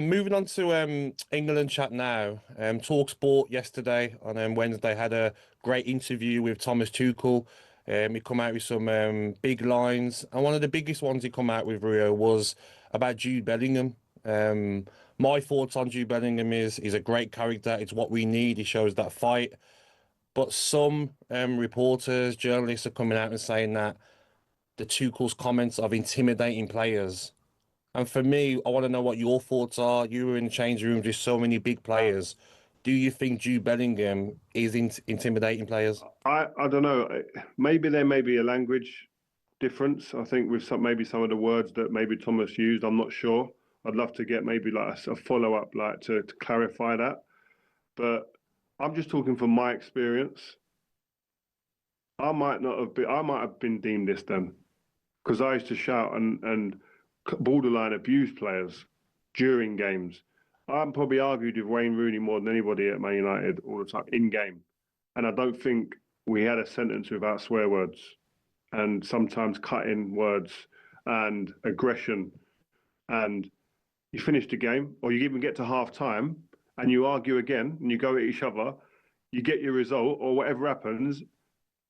Moving on to England chat now. talkSPORT yesterday on Wednesday had a great interview with Thomas Tuchel. He come out with some big lines, and one of the biggest ones he come out with, Rio, was about Jude Bellingham. My thoughts on Jude Bellingham is he's a great character. It's what we need. He shows that fight. But some reporters, journalists are coming out and saying that the Tuchel's comments of intimidating players. And for me, I want to know what your thoughts are. You were in the change rooms with so many big players. Do you think Jude Bellingham is intimidating players? I don't know. Maybe there may be a language difference. I think with maybe some of the words that maybe Thomas used, I'm not sure. I'd love to get maybe like a follow up, like to clarify that. But I'm just talking from my experience. I might have been deemed this then because I used to shout and borderline abuse players during games. I'm probably argued with Wayne Rooney more than anybody at Man United all the time in game. And I don't think we had a sentence without swear words and sometimes cutting words and aggression. And you finish the game, or you even get to half time and you argue again and you go at each other, you get your result or whatever happens.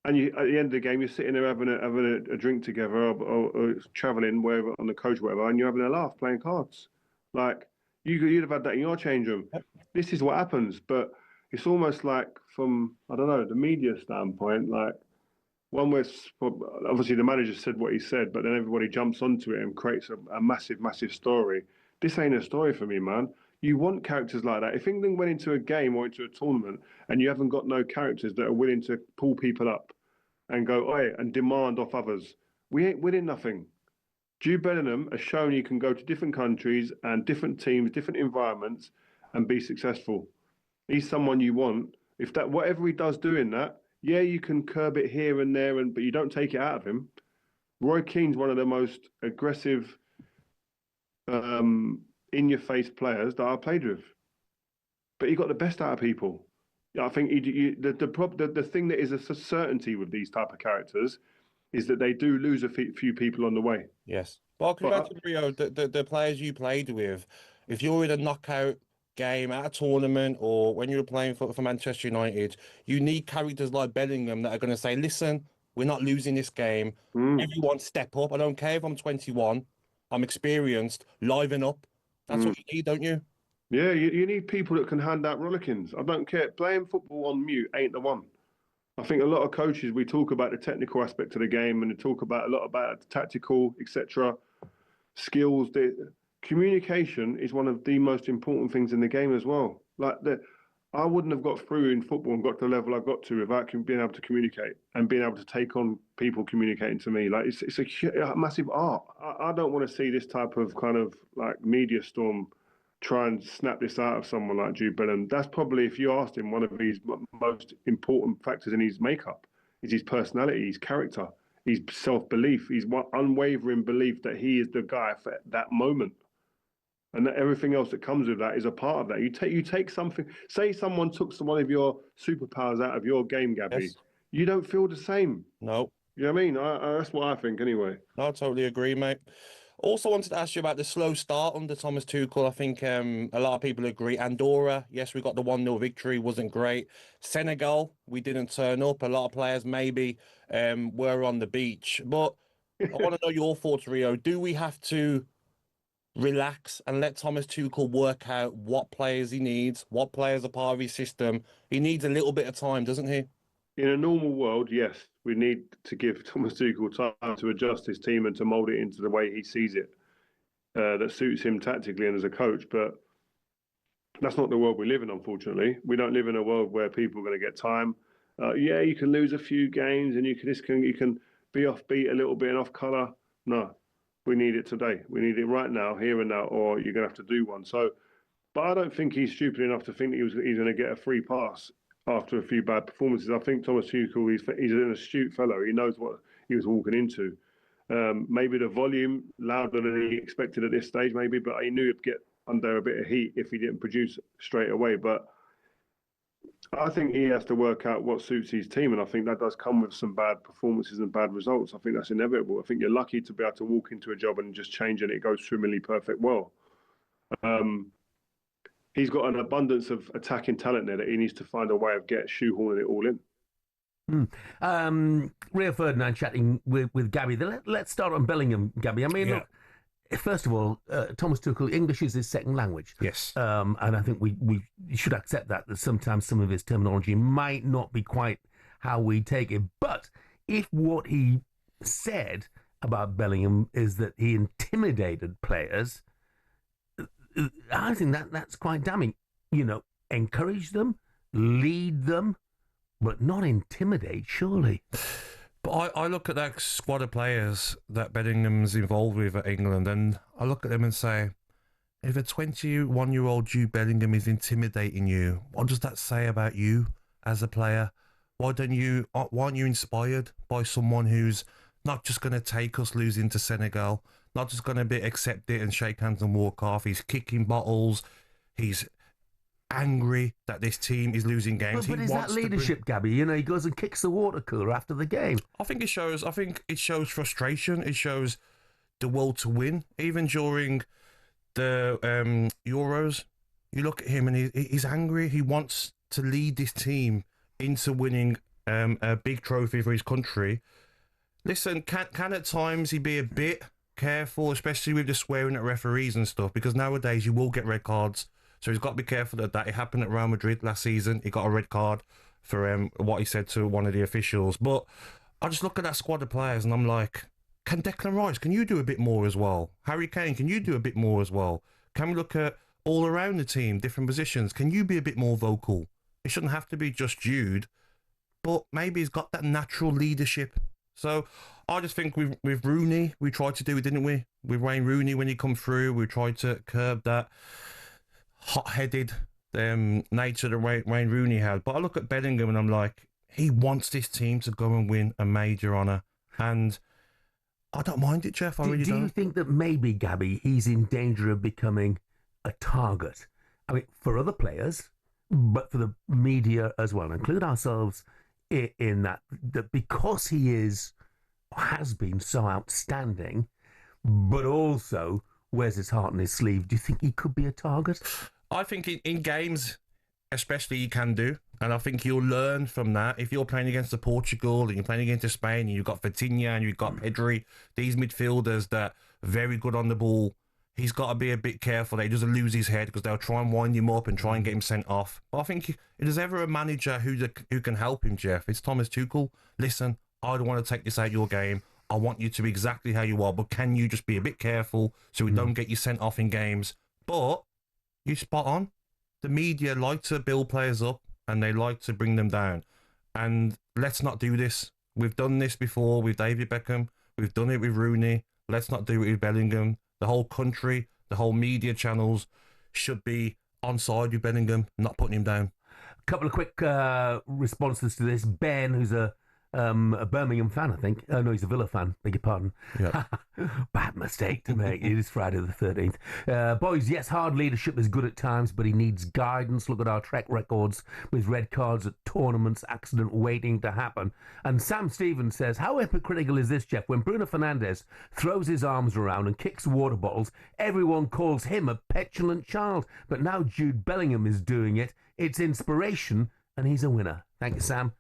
And you, at the end of the game, you're sitting there having a drink together or traveling wherever on the coach, whatever, and you're having a laugh playing cards. Like you'd have had that in your change room. This is what happens, but it's almost like from I don't know the media standpoint, like one where obviously the manager said what he said, but then everybody jumps onto it and creates a massive, massive story. This ain't a story for me, man. You want characters like that. If England went into a game or into a tournament and you haven't got no characters that are willing to pull people up and go, oi, and demand off others, we ain't winning nothing. Jude Bellingham has shown you can go to different countries and different teams, different environments, and be successful. He's someone you want. If that whatever he does doing that, yeah, you can curb it here and there, but you don't take it out of him. Roy Keane's one of the most aggressive, in-your-face players that I played with, but he got the best out of people. I think the thing that is a certainty with these type of characters is that they do lose a few people on the way. Yes. Well, coming But back to Rio, the players you played with, if you're in a knockout game at a tournament or when you're playing for Manchester United, you need characters like Bellingham that are going to say, listen, we're not losing this game. mm, Everyone step up. I don't care if I'm 21, I'm experienced, liven up. That's mm. what you need, don't you? Yeah, you need people that can hand out rollikins. I don't care. Playing football on mute ain't the one. I think a lot of coaches we talk about the technical aspect of the game and they talk about a lot about the tactical, etc. skills. Communication is one of the most important things in the game as well. I wouldn't have got through in football and got to the level I got to without being able to communicate and being able to take on people communicating to me. Like it's a massive art. I don't want to see this type of kind of like media storm try and snap this out of someone like Jude Bellingham. That's probably, if you asked him, one of his most important factors in his makeup is his personality, his character, his self-belief, his unwavering belief that he is the guy for that moment. And that everything else that comes with that is a part of that. You take something. Say someone took one of your superpowers out of your game, Gabby. Yes. You don't feel the same. No. You know what I mean? That's what I think, anyway. No, I totally agree, mate. Also wanted to ask you about the slow start under Thomas Tuchel. I think a lot of people agree. Andorra, yes, we got the 1-0 victory, wasn't great. Senegal, we didn't turn up. A lot of players maybe were on the beach. But I want to know your thoughts, Rio. Do we have to relax and let Thomas Tuchel work out what players he needs, what players are part of his system? He needs a little bit of time, doesn't he? In a normal world, yes, we need to give Thomas Tuchel time to adjust his team and to mould it into the way he sees it, that suits him tactically and as a coach. But that's not the world we live in, unfortunately. We don't live in a world where people are going to get time. Yeah, you can lose a few games and you can be off beat a little bit and off colour. No, we need it today. We need it right now, here and now, or you're going to have to do one. So, but I don't think he's stupid enough to think that he's going to get a free pass after a few bad performances. I think Thomas Tuchel, he's an astute fellow. He knows what he was walking into. Maybe the volume louder than he expected at this stage, maybe, but he knew he'd get under a bit of heat if he didn't produce straight away. But I think he has to work out what suits his team, and I think that does come with some bad performances and bad results. I think that's inevitable. I think you're lucky to be able to walk into a job and just change and it goes swimmingly perfect well. he's got an abundance of attacking talent there that he needs to find a way of shoehorning it all in. Rio Ferdinand chatting with Gabby. Let's start on Bellingham, Gabby. I mean, look, first of all, Thomas Tuchel, English is his second language. Yes. And I think we should accept that sometimes some of his terminology might not be quite how we take it. But if what he said about Bellingham is that he intimidated players, I think that's quite damning. Encourage them, lead them, but not intimidate, surely. But I look at that squad of players that Bellingham's involved with at England, and I look at them and say, if a 21-year-old Jude Bellingham is intimidating you, what does that say about you as a player? Why aren't you inspired by someone who's not just going to take us losing to Senegal, not just going to accept it and shake hands and walk off? He's kicking bottles. He's angry that this team is losing games. But is that leadership, Gabby? He goes and kicks the water cooler after the game. I think it shows frustration. It shows the will to win. Even during the Euros, you look at him and he's angry. He wants to lead this team into winning a big trophy for his country. Listen, can at times he be a bit careful, especially with the swearing at referees and stuff, because nowadays you will get red cards. So he's got to be careful of that. It happened at Real Madrid last season. He got a red card for what he said to one of the officials. But I just look at that squad of players and I'm like, can Declan Rice, can you do a bit more as well? Harry Kane, can you do a bit more as well? Can we look at all around the team, different positions? Can you be a bit more vocal? It shouldn't have to be just Jude, but maybe he's got that natural leadership. So I just think with Rooney, we tried to do it, didn't we? With Wayne Rooney, when he come through, we tried to curb that hot-headed nature that Wayne Rooney had. But I look at Bellingham and I'm like, he wants this team to go and win a major honour. And I don't mind it, Jeff. I really don't. Do you think that maybe, Gabby, he's in danger of becoming a target? I mean, for other players, but for the media as well. Include ourselves in that because he has been so outstanding, but also wears his heart on his sleeve. Do you think he could be a target? I think in games, especially, he can do. And I think you'll learn from that. If you're playing against Portugal and you're playing against Spain and you've got Vitinha and you've got Pedri, these midfielders that are very good on the ball, he's got to be a bit careful that he doesn't lose his head, because they'll try and wind him up and try and get him sent off. But I think if there's ever a manager who can help him, Jeff, it's Thomas Tuchel. Listen, I don't want to take this out of your game. I want you to be exactly how you are, but can you just be a bit careful so we don't get you sent off in games? But you spot on. The media like to build players up and they like to bring them down. And let's not do this. We've done this before with David Beckham. We've done it with Rooney. Let's not do it with Bellingham. The whole country, the whole media channels should be on side with Bellingham, not putting him down. A couple of quick responses to this. Ben, who's a Birmingham fan, I think. No, he's a Villa fan. Beg your pardon. Yeah. Bad mistake to make. It is Friday the 13th. Boys, yes, hard leadership is good at times, but he needs guidance. Look at our track records with red cards at tournaments, accident waiting to happen. And Sam Stevens says, how hypocritical is this, Jeff? When Bruno Fernandes throws his arms around and kicks water bottles, everyone calls him a petulant child. But now Jude Bellingham is doing it. It's inspiration, and he's a winner. Thank you, Sam.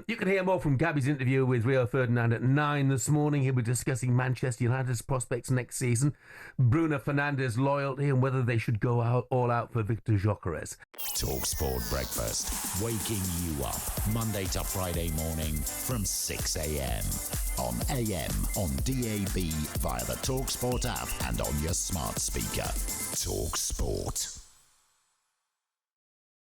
You can hear more from Gabby's interview with Rio Ferdinand at 9 this morning. He'll be discussing Manchester United's prospects next season, Bruno Fernandes' loyalty, and whether they should go all out for Victor Gyökeres. talkSPORT Breakfast, waking you up Monday to Friday morning from 6 a.m. on AM, on DAB, via the talkSPORT app and on your smart speaker. talkSPORT.